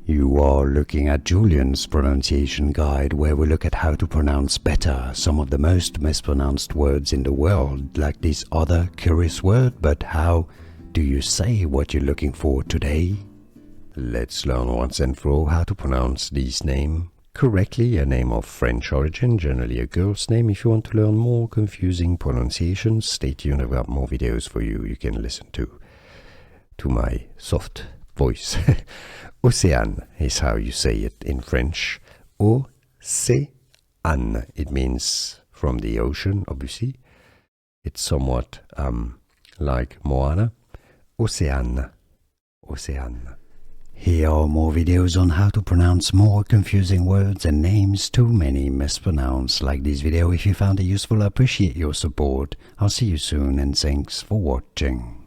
You are looking at Julian's pronunciation guide, where we look at how to pronounce better some of the most mispronounced words in the world, like this other curious word. But how do you say what you're looking for today? Let's learn once and for all how to pronounce this name correctly, a name of French origin, generally a girl's name. If you want to learn more confusing pronunciations, stay tuned. I've got more videos for you. You can listen to my soft voice. Océane is how you say it in French. Océane. It means from the ocean, obviously. It's somewhat like Moana. Océane. Océane. Here are more videos on how to pronounce more confusing words and names too many mispronounced. Like this video if you found it useful. I appreciate your support. I'll see you soon and thanks for watching.